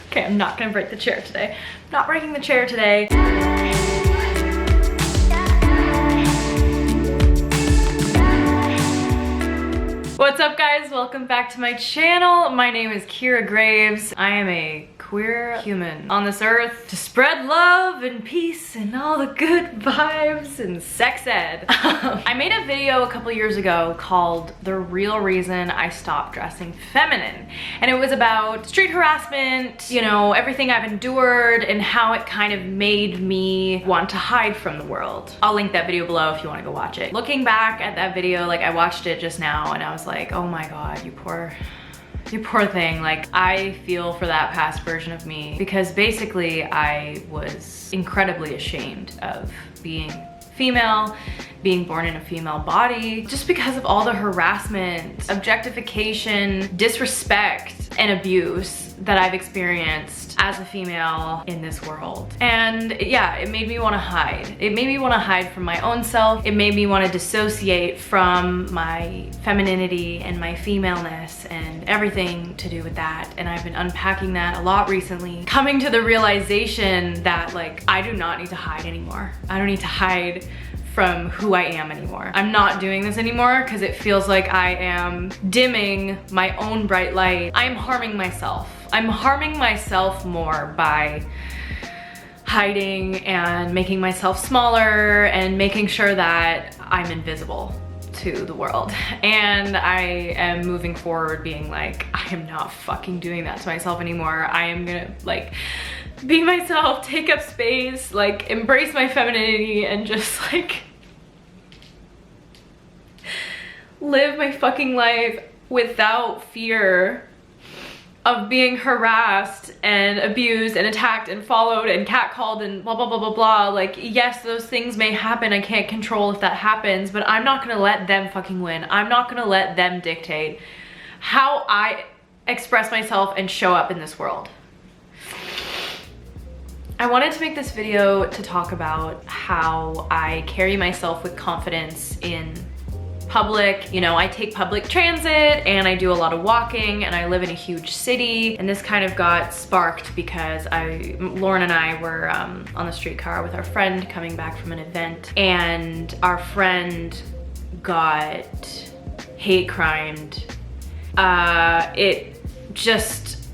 Okay, I'm not gonna break the chair today. I'm not breaking the chair today. What's up guys? Welcome back to my channel. My name is Kira Graves. I am a queer human on this earth to spread love and peace and all the good vibes and sex ed. I made a video a couple years ago called The Real Reason I Stopped Dressing Feminine. And it was about street harassment, you know, everything I've endured and how it kind of made me want to hide from the world. I'll link that video below if you want to go watch it. Looking back at that video, like I watched it just now and I was like, oh my God, you poor thing. Like, I feel for that past version of me because basically I was incredibly ashamed of being female, being born in a female body, just because of all the harassment, objectification, disrespect, and abuse that I've experienced as a female in this world. And yeah, it made me want to hide. It made me want to hide from my own self. It made me want to dissociate from my femininity and my femaleness and everything to do with that. And I've been unpacking that a lot recently, coming to the realization that like, I do not need to hide anymore. I don't need to hide from who I am anymore. I'm not doing this anymore because it feels like I am dimming my own bright light. I'm harming myself. I'm harming myself more by hiding and making myself smaller and making sure that I'm invisible to the world. And I am moving forward being like, I am not fucking doing that to myself anymore. I am gonna like be myself, take up space, like embrace my femininity and just like live my fucking life without fear of being harassed and abused and attacked and followed and catcalled and blah, blah, blah, blah, blah. Like, yes, those things may happen. I can't control if that happens, but I'm not gonna let them fucking win. I'm not gonna let them dictate how I express myself and show up in this world. I wanted to make this video to talk about how I carry myself with confidence in public. You know, I take public transit and I do a lot of walking and I live in a huge city, and this kind of got sparked because Lauren and I were on the streetcar with our friend coming back from an event, and our friend got hate crimed. It just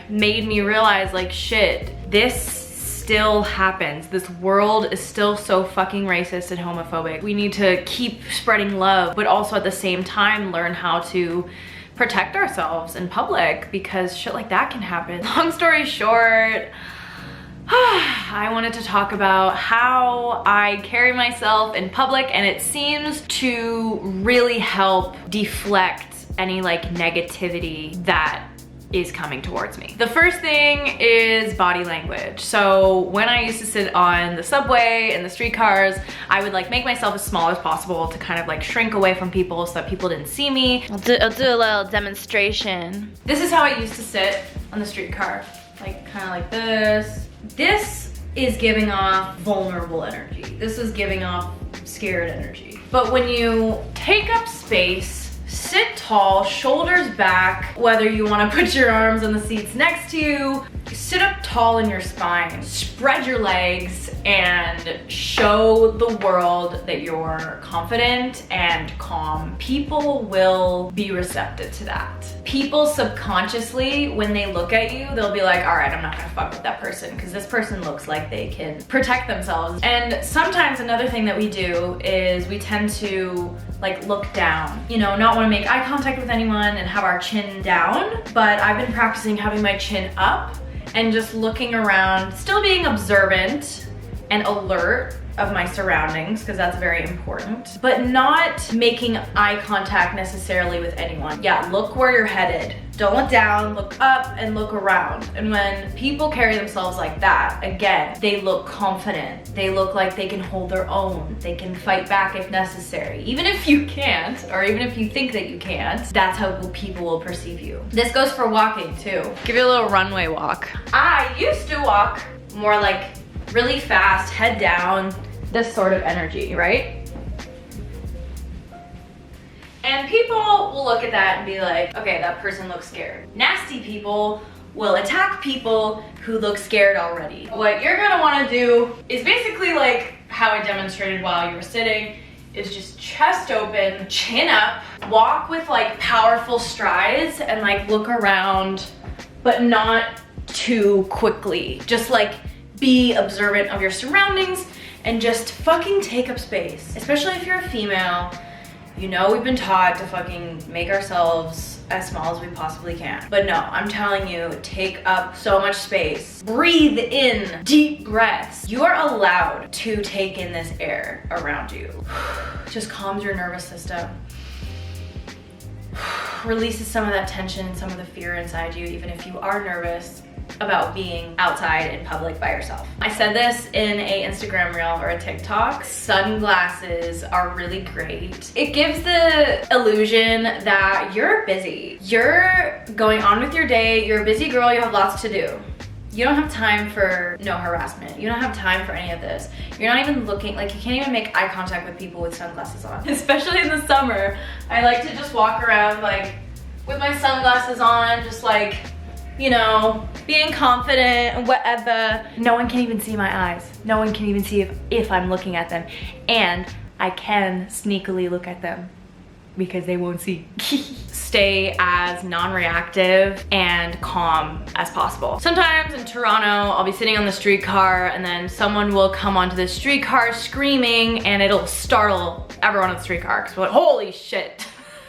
made me realize like, shit, this still happens. This world is still so fucking racist and homophobic. We need to keep spreading love, but also at the same time learn how to protect ourselves in public because shit like that can happen. Long story short, I wanted to talk about how I carry myself in public, and it seems to really help deflect any like negativity that is coming towards me. The first thing is body language. So when I used to sit on the subway and the streetcars, I would like make myself as small as possible to kind of like shrink away from people so that people didn't see me. I'll do a little demonstration. This is how I used to sit on the streetcar, like kind of like this. This is giving off vulnerable energy. This is giving off scared energy. But when you take up space, sit tall, shoulders back, whether you want to put your arms on the seats next to you, sit up tall in your spine, spread your legs, and show the world that you're confident and calm. People will be receptive to that. People subconsciously, when they look at you, they'll be like, all right, I'm not gonna fuck with that person because this person looks like they can protect themselves. And sometimes another thing that we do is we tend to like look down, you know, not want to make eye contact with anyone and have our chin down. But I've been practicing having my chin up and just looking around, still being observant and alert of my surroundings, because that's very important, but not making eye contact necessarily with anyone. Yeah, look where you're headed. Don't look down, look up, and look around. And when people carry themselves like that, again, they look confident. They look like they can hold their own. They can fight back if necessary. Even if you can't, or even if you think that you can't, that's how people will perceive you. This goes for walking too. Give you a little runway walk. I used to walk more like really fast, head down, this sort of energy, right? And people will look at that and be like, okay, that person looks scared. Nasty people will attack people who look scared already. What you're gonna wanna do is basically like how I demonstrated while you were sitting, is just chest open, chin up, walk with like powerful strides and like look around, but not too quickly. Just like be observant of your surroundings and just fucking take up space. Especially if you're a female, you know we've been taught to fucking make ourselves as small as we possibly can. But no, I'm telling you, take up so much space. Breathe in deep breaths. You are allowed to take in this air around you. Just calms your nervous system. Releases some of that tension and some of the fear inside you, even if you are nervous about being outside in public by yourself. I said this in a Instagram reel or a TikTok. Sunglasses are really great. It gives the illusion that you're busy. You're going on with your day, you're a busy girl, you have lots to do. You don't have time for no harassment. You don't have time for any of this. You're not even looking, like you can't even make eye contact with people with sunglasses on. Especially in the summer, I like to just walk around like with my sunglasses on, just like, you know, being confident and whatever. No one can even see my eyes. No one can even see if I'm looking at them. And I can sneakily look at them because they won't see. Stay as non-reactive and calm as possible. Sometimes in Toronto, I'll be sitting on the streetcar and then someone will come onto the streetcar screaming and it'll startle everyone on the streetcar because we're like, holy shit.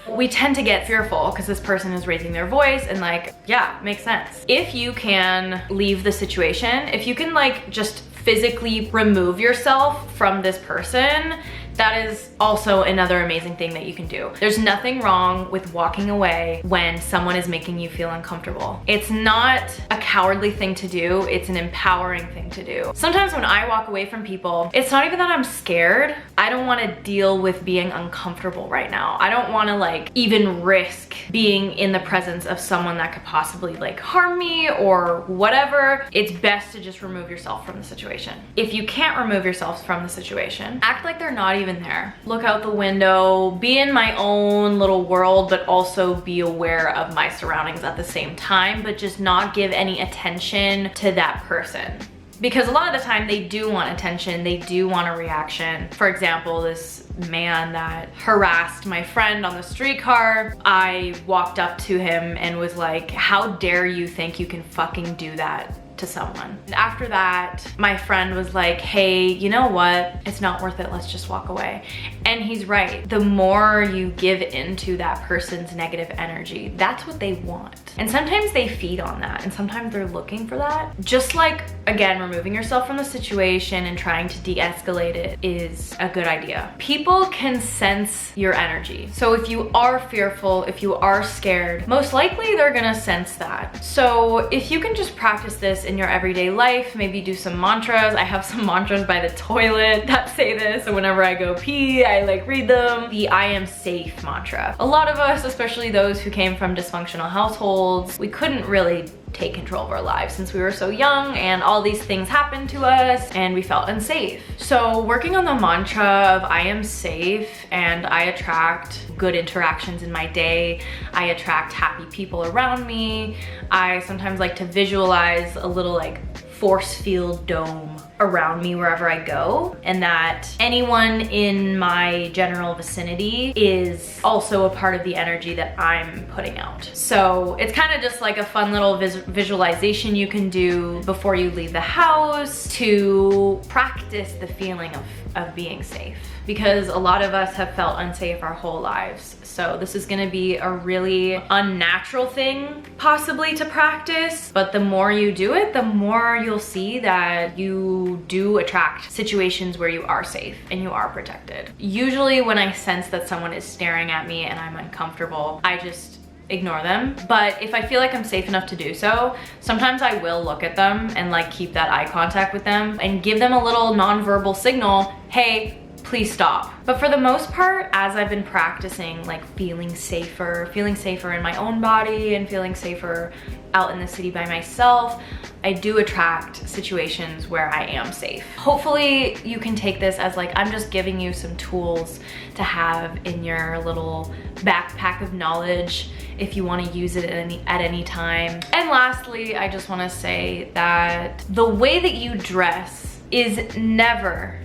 We tend to get fearful because this person is raising their voice and like, yeah, makes sense. If you can leave the situation, if you can like just physically remove yourself from this person, that is also another amazing thing that you can do. There's nothing wrong with walking away when someone is making you feel uncomfortable. It's not a cowardly thing to do, it's an empowering thing to do. Sometimes when I walk away from people, it's not even that I'm scared. I don't want to deal with being uncomfortable right now. I don't want to like even risk being in the presence of someone that could possibly like harm me or whatever. It's best to just remove yourself from the situation. If you can't remove yourself from the situation, act like they're not even there. Look out the window, be in my own little world, but also be aware of my surroundings at the same time, but just not give any attention to that person. Because a lot of the time they do want attention, they do want a reaction. For example, this man that harassed my friend on the streetcar, I walked up to him and was like, how dare you think you can fucking do that to someone? And after that, my friend was like, hey, you know what? It's not worth it, let's just walk away. And he's right. The more you give into that person's negative energy, that's what they want. And sometimes they feed on that, and sometimes they're looking for that. Just like, again, removing yourself from the situation and trying to de-escalate it is a good idea. People can sense your energy. So if you are fearful, if you are scared, most likely they're gonna sense that. So if you can just practice this in your everyday life, maybe do some mantras. I have some mantras by the toilet that say this, so whenever I go pee, I like read them. The I am safe mantra. A lot of us, especially those who came from dysfunctional households, we couldn't really take control of our lives since we were so young and all these things happened to us and we felt unsafe. So working on the mantra of I am safe and I attract good interactions in my day, I attract happy people around me. I sometimes like to visualize a little like force field dome around me wherever I go, and that anyone in my general vicinity is also a part of the energy that I'm putting out. So it's kind of just like a fun little visualization you can do before you leave the house to practice the feeling of being safe. Because a lot of us have felt unsafe our whole lives. So this is gonna be a really unnatural thing possibly to practice, but the more you do it, the more you'll see that you do attract situations where you are safe and you are protected. Usually when I sense that someone is staring at me and I'm uncomfortable, I just ignore them. But if I feel like I'm safe enough to do so, sometimes I will look at them and like keep that eye contact with them and give them a little nonverbal signal, hey, please stop. But for the most part, as I've been practicing like feeling safer in my own body and feeling safer out in the city by myself, I do attract situations where I am safe. Hopefully you can take this as like, I'm just giving you some tools to have in your little backpack of knowledge if you want to use it at any time. And lastly, I just want to say that the way that you dress is never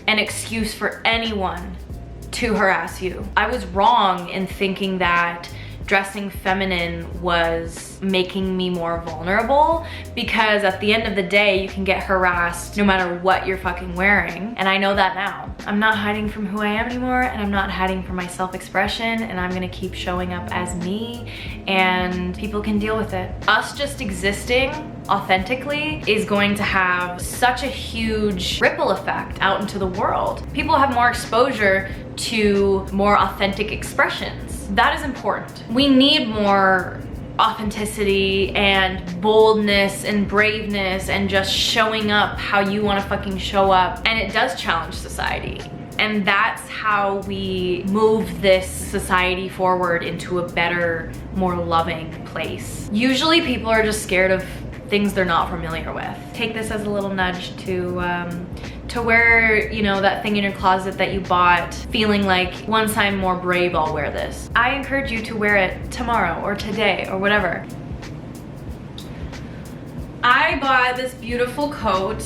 an excuse for anyone to harass you. I was wrong in thinking that dressing feminine was making me more vulnerable, because at the end of the day, you can get harassed no matter what you're fucking wearing. And I know that now. I'm not hiding from who I am anymore, and I'm not hiding from my self-expression, and I'm gonna keep showing up as me, and people can deal with it. Us just existing authentically is going to have such a huge ripple effect out into the world. People have more exposure to more authentic expressions. That is important. We need more authenticity and boldness and braveness and just showing up how you want to fucking show up. And it does challenge society. And that's how we move this society forward into a better, more loving place. Usually people are just scared of things they're not familiar with. Take this as a little nudge to wear, you know, that thing in your closet that you bought, feeling like once I'm more brave, I'll wear this. I encourage you to wear it tomorrow or today or whatever. I bought this beautiful coat.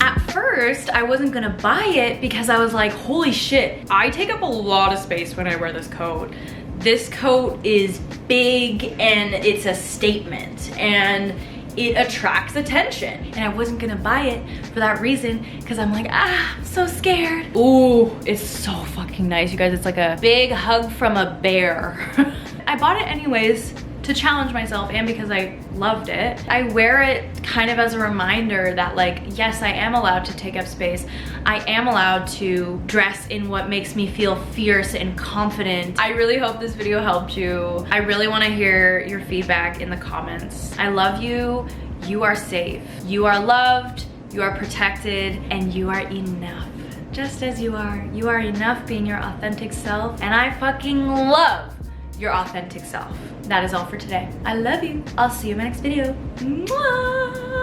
At first, I wasn't gonna buy it because I was like, holy shit, I take up a lot of space when I wear this coat. This coat is big and it's a statement and it attracts attention. And I wasn't gonna buy it for that reason because I'm like, I'm so scared. Ooh, it's so fucking nice, you guys. It's like a big hug from a bear. I bought it anyways to challenge myself and because I loved it. I wear it kind of as a reminder that, like, yes, I am allowed to take up space. I am allowed to dress in what makes me feel fierce and confident. I really hope this video helped you. I really want to hear your feedback in the comments. I love you. You are safe. You are loved. You are protected, and you are enough. Just as you are. You are enough being your authentic self, and I fucking love your authentic self. That is all for today. I love you. I'll see you in my next video. Mwah!